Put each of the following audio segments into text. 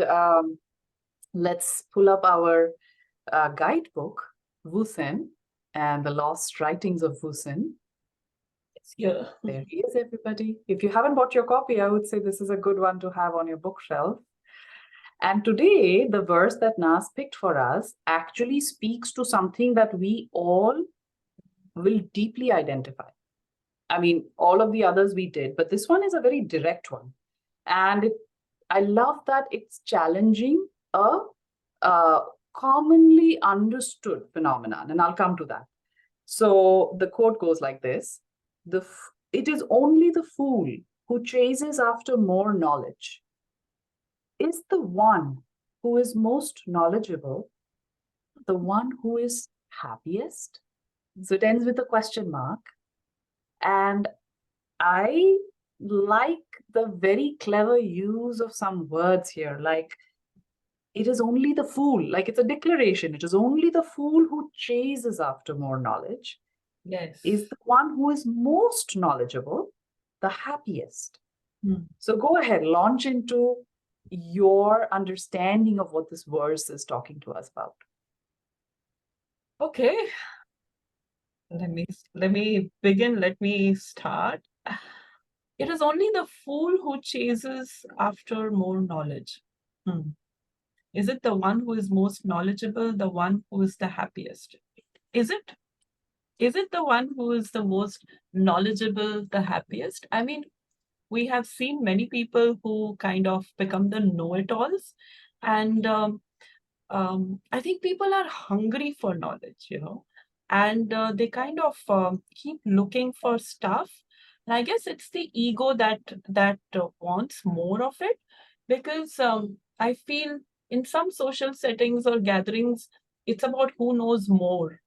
um, let's pull up our guidebook, Hsin, and the lost writings of Hsin. It's here. There he is, everybody. If you haven't bought your copy, I would say this is a good one to have on your bookshelf. And today, the verse that Nas picked for us actually speaks to something that we all will deeply identify. I mean, all of the others we did, but this one is a very direct one. And I love that it's challenging a commonly understood phenomenon, and I'll come to that. So the quote goes like this: it is only the fool who chases after more knowledge. Is the one who is most knowledgeable the one who is happiest? So it ends with a question mark. And I like the very clever use of some words here, like it is only the fool, like it's a declaration. It is only the fool who chases after more knowledge. Yes. Is the one who is most knowledgeable the happiest? So go ahead, launch into your understanding of what this verse is talking to us about. Okay. Let me begin. Let me start. It is only the fool who chases after more knowledge. Is it the one who is most knowledgeable, the one who is the happiest? Is it? Is it the one who is the most knowledgeable, the happiest? I mean, we have seen many people who kind of become the know-it-alls. And I think people are hungry for knowledge, and they kind of keep looking for stuff. And I guess it's the ego that wants more of it, because I feel in some social settings or gatherings, it's about who knows more,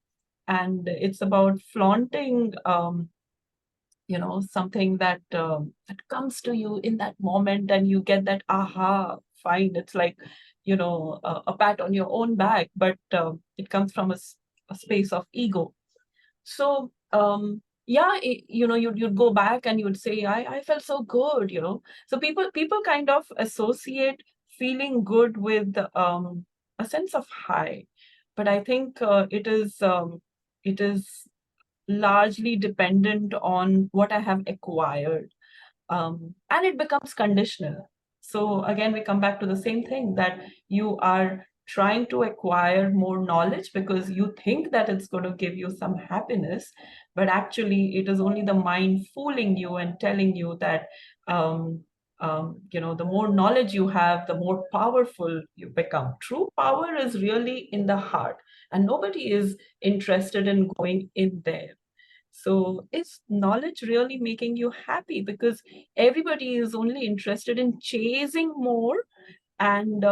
and it's about flaunting, something that comes to you in that moment, and you get that aha, fine. It's like, a pat on your own back, but it comes from a space of ego. So yeah, you'd go back and you'd say, I felt so good. So people kind of associate feeling good with a sense of high, but I think it is largely dependent on what I have acquired. And it becomes conditional. So again, we come back to the same thing, that you are trying to acquire more knowledge because you think that it's going to give you some happiness, but actually it is only the mind fooling you and telling you that the more knowledge you have, the more powerful you become. True power is really in the heart, and nobody is interested in going in there. So is knowledge really making you happy? Because everybody is only interested in chasing more. And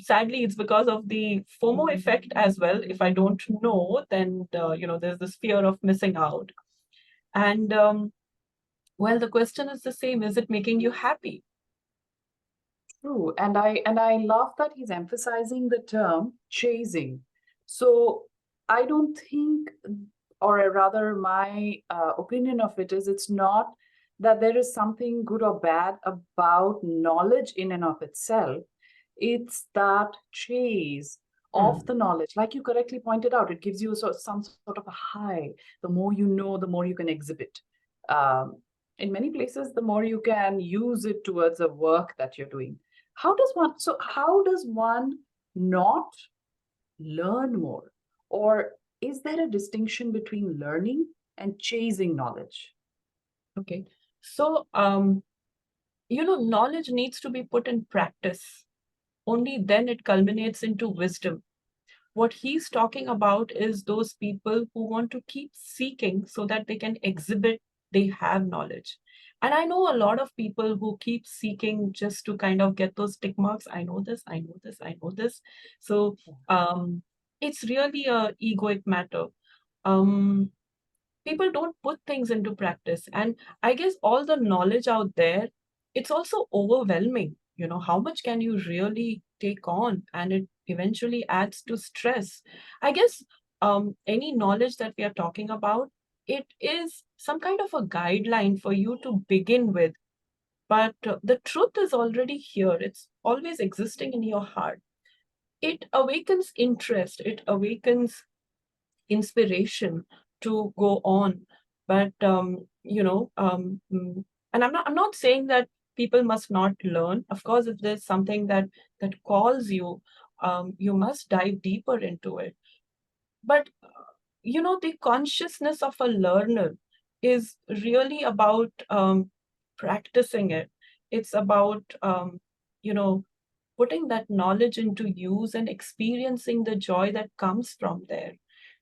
sadly, it's because of the FOMO effect as well. If I don't know, then there's this fear of missing out. And well, the question is the same: is it making you happy? True, and I love that he's emphasizing the term chasing. So I don't think, or rather, my opinion of it is, it's not that there is something good or bad about knowledge in and of itself. It's that chase of the knowledge, like you correctly pointed out. It gives you some sort of a high. The more you know, the more you can exhibit. In many places, the more you can use it towards a work that you're doing. How does one not learn more? Or is there a distinction between learning and chasing knowledge? Okay. So, knowledge needs to be put in practice. Only then it culminates into wisdom. What he's talking about is those people who want to keep seeking so that they can exhibit they have knowledge. And I know a lot of people who keep seeking just to kind of get those tick marks. I know this, I know this, I know this. So it's really a egoic matter. People don't put things into practice. And I guess all the knowledge out there, it's also overwhelming. How much can you really take on? And it eventually adds to stress. I guess any knowledge that we are talking about, it is some kind of a guideline for you to begin with. but the truth is already here. It's always existing in your heart. It awakens interest, it awakens inspiration to go on. But and I'm not saying that people must not learn. Of course, if there's something that calls you, you must dive deeper into it. But the consciousness of a learner is really about practicing it. It's about putting that knowledge into use and experiencing the joy that comes from there.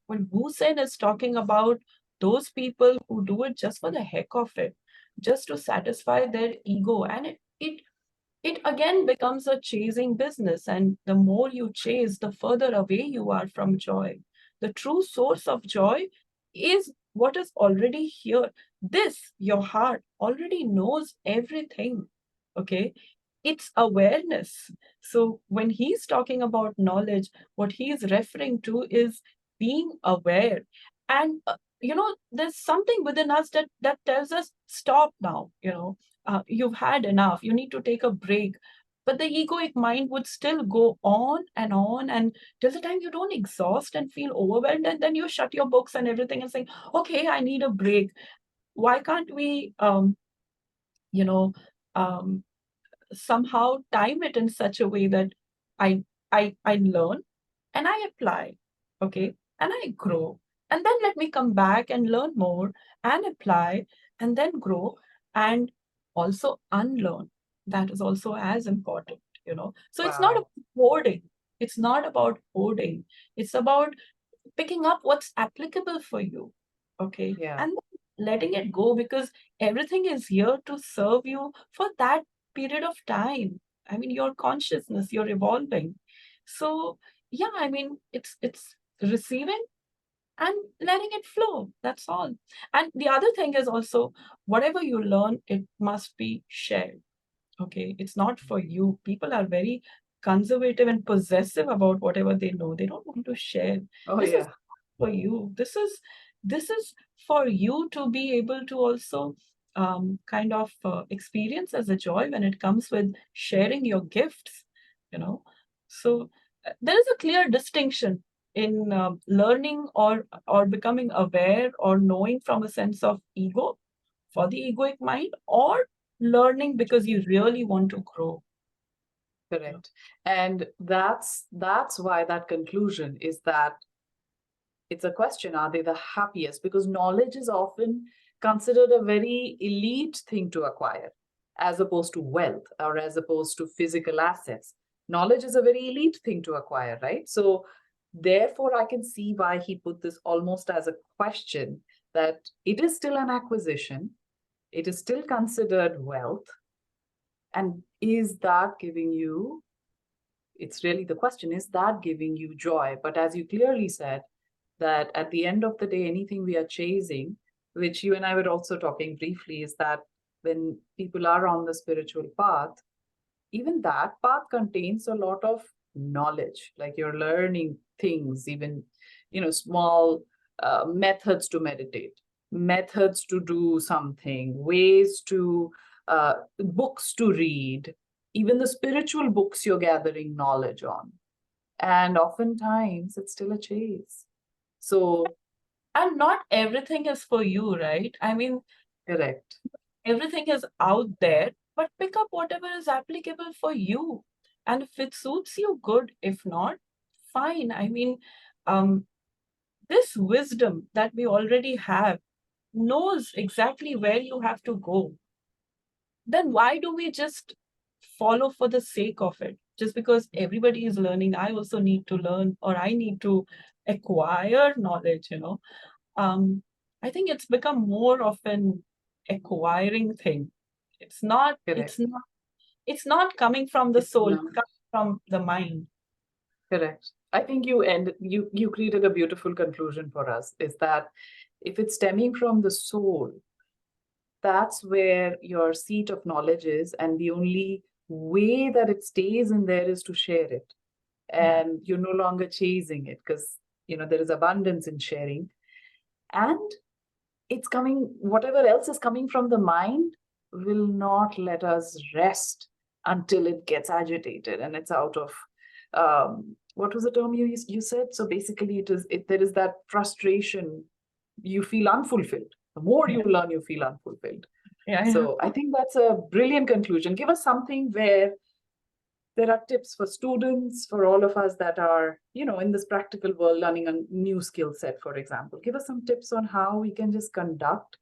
When Hussein is talking about those people who do it just for the heck of it, just to satisfy their ego, and it again becomes a chasing business. And the more you chase, the further away you are from joy. The true source of joy is what is already here. This, your heart, already knows everything. Okay? It's awareness. So when he's talking about knowledge, what he is referring to is being aware. And there's something within us that tells us, stop now. You've had enough. You need to take a break. But the egoic mind would still go on, and till the time you don't exhaust and feel overwhelmed, and then you shut your books and everything and say, okay, I need a break. Why can't we, you know, um, somehow time it in such a way that I learn and I apply, okay, and I grow, and then let me come back and learn more and apply and then grow and also unlearn. That is also as important. So it's not Wow. about hoarding. It's not about hoarding. It's about picking up what's applicable for you, okay, Yeah. and letting it go, because everything is here to serve you for that period of time. I mean, your consciousness, you're evolving. So yeah, I mean, it's receiving and letting it flow. That's all. And the other thing is also, whatever you learn, it must be shared. Okay, it's not for you. People are very conservative and possessive about whatever they know. They don't want to share. Oh, This is yeah. for you. This is for you to be able to also kind of experience as a joy when it comes with sharing your gifts. You know, so there is a clear distinction in learning or becoming aware or knowing from a sense of ego for the egoic mind, or learning because you really want to grow. Correct. And that's why that conclusion is that it's a question, are they the happiest? Because knowledge is often considered a very elite thing to acquire, as opposed to wealth or as opposed to physical assets. Knowledge is a very elite thing to acquire, right? So therefore, I can see why he put this almost as a question, that it is still an acquisition, it is still considered wealth. And is that giving you, it's really the question, is that giving you joy? But as you clearly said, that at the end of the day, anything we are chasing, which you and I were also talking briefly, is that when people are on the spiritual path, even that path contains a lot of knowledge, like you're learning things, even, small methods to meditate, methods to do something, ways to, books to read, even the spiritual books you're gathering knowledge on. And oftentimes it's still a chase. So, And not everything is for you, right? I mean, correct. everything is out there, but pick up whatever is applicable for you. And if it suits you, good. If not, fine. I mean, um, this wisdom that we already have knows exactly where you have to go. Then why do we just follow for the sake of it? Just because everybody is learning, I also need to learn, or I need to acquire knowledge. Um, I think it's become more of an acquiring thing. It's not, it's Correct. not, it's not coming from the It's soul, not. it's coming from the mind. Correct. I think you created a beautiful conclusion for us, is that if it's stemming from the soul, that's where your seat of knowledge is, and the only way that it stays in there is to share it. Yeah. And you're no longer chasing it, because there is abundance in sharing. And it's coming, whatever else is coming from the mind, will not let us rest until it gets agitated and it's out of what was the term you said? So basically there is that frustration. You feel unfulfilled. The more you learn, you feel unfulfilled. Yeah. So I think that's a brilliant conclusion. Give us something where there are tips for students, for all of us that are, in this practical world, learning a new skill set, for example. Give us some tips on how we can just conduct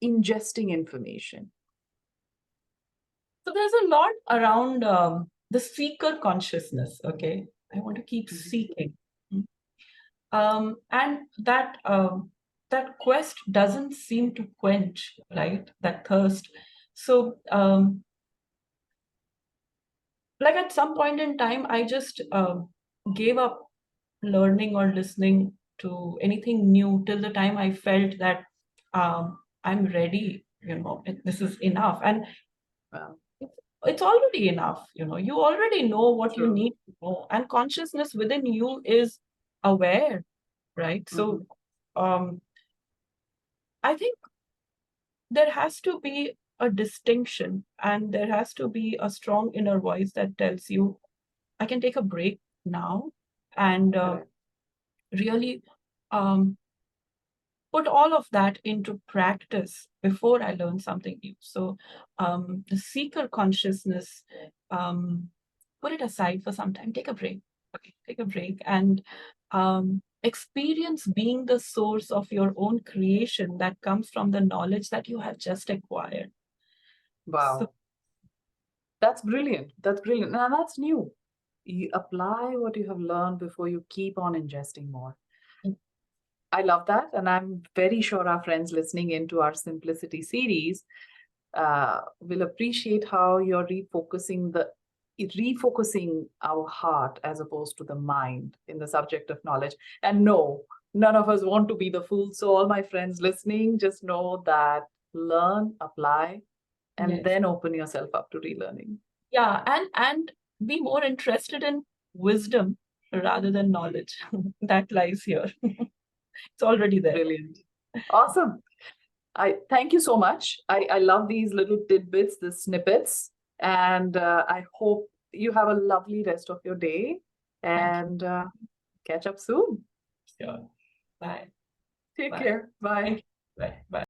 ingesting information. So there's a lot around the seeker consciousness. Okay, I want to keep seeking, and that quest doesn't seem to quench, right? That thirst. So, like at some point in time, I just gave up learning or listening to anything new till the time I felt that I'm ready. This is enough, and Wow. it's already enough. You already know what you True. need to know, and consciousness within you is aware, right? So I think there has to be a distinction, and there has to be a strong inner voice that tells you, I can take a break now and really put all of that into practice before I learn something new. So the seeker consciousness, put it aside for some time, take a break. Okay, take a break and experience being the source of your own creation that comes from the knowledge that you have just acquired. Wow. So, that's brilliant. That's brilliant. Now that's new. You apply what you have learned before you keep on ingesting more. I love that. And I'm very sure our friends listening into our Simplicity series will appreciate how you're refocusing our heart as opposed to the mind in the subject of knowledge. And no, none of us want to be the fool. So all my friends listening, just know that learn, apply, and then open yourself up to relearning. Yeah, and be more interested in wisdom rather than knowledge. That lies here. It's already there. Brilliant. Awesome. I thank you so much. I love these little tidbits, the snippets, and I hope you have a lovely rest of your day and catch up soon. Sure. Bye. Take Bye. care. Bye. Bye. Bye.